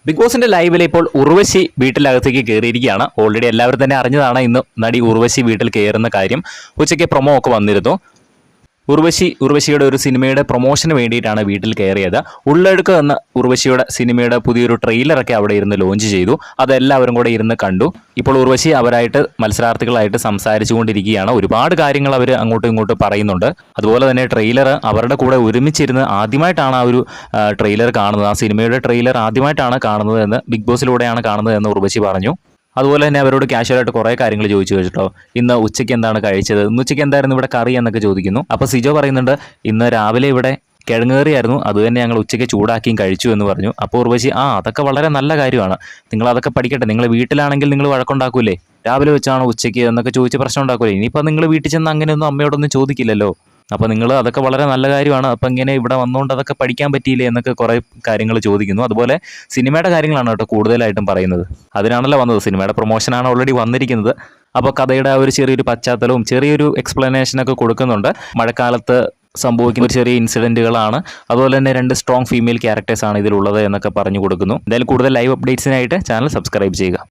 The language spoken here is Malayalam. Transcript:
ബിഗ് ബോസിന്റെ ലൈവിൽ ഇപ്പോൾ ഉർവശി വീട്ടിലകത്തേക്ക് കയറിയിരിക്കുകയാണ്. ഓൾറെഡി എല്ലാവരും തന്നെ അറിഞ്ഞതാണ് ഇന്ന് നടി ഉർവശി വീട്ടിൽ കയറുന്ന കാര്യം. ഉച്ചയ്ക്ക് പ്രൊമോ ഒക്കെ വന്നിരുന്നു. ഉർവശിയുടെ ഒരു സിനിമയുടെ പ്രൊമോഷന് വേണ്ടിയിട്ടാണ് വീട്ടിൽ കയറിയത്. ഉള്ളെടുക്ക് എന്ന ഉർവശിയുടെ സിനിമയുടെ പുതിയൊരു ട്രെയിലറൊക്കെ അവിടെ ഇരുന്ന് ലോഞ്ച് ചെയ്തു. അതെല്ലാവരും കൂടെ ഇരുന്ന് കണ്ടു. ഇപ്പോൾ ഉർവശി അവരായിട്ട് മത്സരാർത്ഥികളായിട്ട് സംസാരിച്ചുകൊണ്ടിരിക്കുകയാണ്. ഒരുപാട് കാര്യങ്ങൾ അവർ അങ്ങോട്ടും ഇങ്ങോട്ടും പറയുന്നുണ്ട്. അതുപോലെ തന്നെ ട്രെയിലർ അവരുടെ കൂടെ ഒരുമിച്ചിരുന്ന് ആദ്യമായിട്ടാണ് ആ ഒരു ട്രെയിലർ കാണുന്നത്. ആ സിനിമയുടെ ട്രെയിലർ ആദ്യമായിട്ടാണ് കാണുന്നത് എന്ന്, ബിഗ് ബോസിലൂടെയാണ് കാണുന്നത് എന്ന് ഉർവശി പറഞ്ഞു. അതുപോലെ തന്നെ അവരോട് കാഷ്വലായിട്ട് കുറേ കാര്യങ്ങൾ ചോദിച്ചു വെച്ചിട്ടോ. ഇന്ന് ഉച്ചയ്ക്ക് എന്താണ് കഴിച്ചത്, ഇന്ന് ഉച്ചയ്ക്ക് എന്തായിരുന്നു ഇവിടെ കറി എന്നൊക്കെ ചോദിക്കുന്നു. അപ്പോൾ സിജോ പറയുന്നുണ്ട്, ഇന്ന് രാവിലെ ഇവിടെ കിഴങ്ങേറിയായിരുന്നു, അത് തന്നെ ഞങ്ങൾ ഉച്ചയ്ക്ക് ചൂടാക്കിയും കഴിച്ചു എന്ന് പറഞ്ഞു. അപ്പോൾ ഉർവശി അതൊക്കെ വളരെ നല്ല കാര്യമാണ്, നിങ്ങൾ അതൊക്കെ പഠിക്കട്ടെ. നിങ്ങൾ വീട്ടിലാണെങ്കിൽ നിങ്ങൾ വഴക്കുണ്ടാക്കൂലേ, രാവിലെ വെച്ചാണോ ഉച്ചയ്ക്ക് എന്നൊക്കെ ചോദിച്ച് പ്രശ്നം ഉണ്ടാക്കൂലേ. ഇനിയിപ്പോൾ നിങ്ങൾ വീട്ടിൽ ചെന്ന് അങ്ങനെയൊന്നും അമ്മയോടൊന്നും ചോദിക്കില്ലല്ലോ. അപ്പോൾ നിങ്ങൾ അതൊക്കെ വളരെ നല്ല കാര്യമാണ്, അപ്പം ഇങ്ങനെ ഇവിടെ വന്നുകൊണ്ട് അതൊക്കെ പഠിക്കാൻ പറ്റിയില്ലേ എന്നൊക്കെ കുറേ കാര്യങ്ങൾ ചോദിക്കുന്നു. അതുപോലെ സിനിമയുടെ കാര്യങ്ങളാണ് കേട്ടോ കൂടുതലായിട്ടും പറയുന്നത്. അതിനാണല്ലോ വന്നത്, സിനിമയുടെ പ്രൊമോഷനാണ് ഓൾറെഡി വന്നിരിക്കുന്നത്. അപ്പോൾ കഥയുടെ ആ ഒരു ചെറിയൊരു പശ്ചാത്തലവും ചെറിയൊരു എക്സ്പ്ലനേഷനൊക്കെ കൊടുക്കുന്നുണ്ട്. മഴക്കാലത്ത് സംഭവിക്കുന്ന ഒരു ചെറിയ ഇൻസിഡൻറ്റുകളാണ്. അതുപോലെ തന്നെ 2 സ്ട്രോങ് ഫീമെയിൽ ക്യാരക്ടേഴ്സാണ് ഇതിലുള്ളത് എന്നൊക്കെ പറഞ്ഞു കൊടുക്കുന്നു. എന്തായാലും കൂടുതൽ ലൈവ് അപ്ഡേറ്റ്സിനായിട്ട് ചാനൽ സബ്സ്ക്രൈബ് ചെയ്യുക.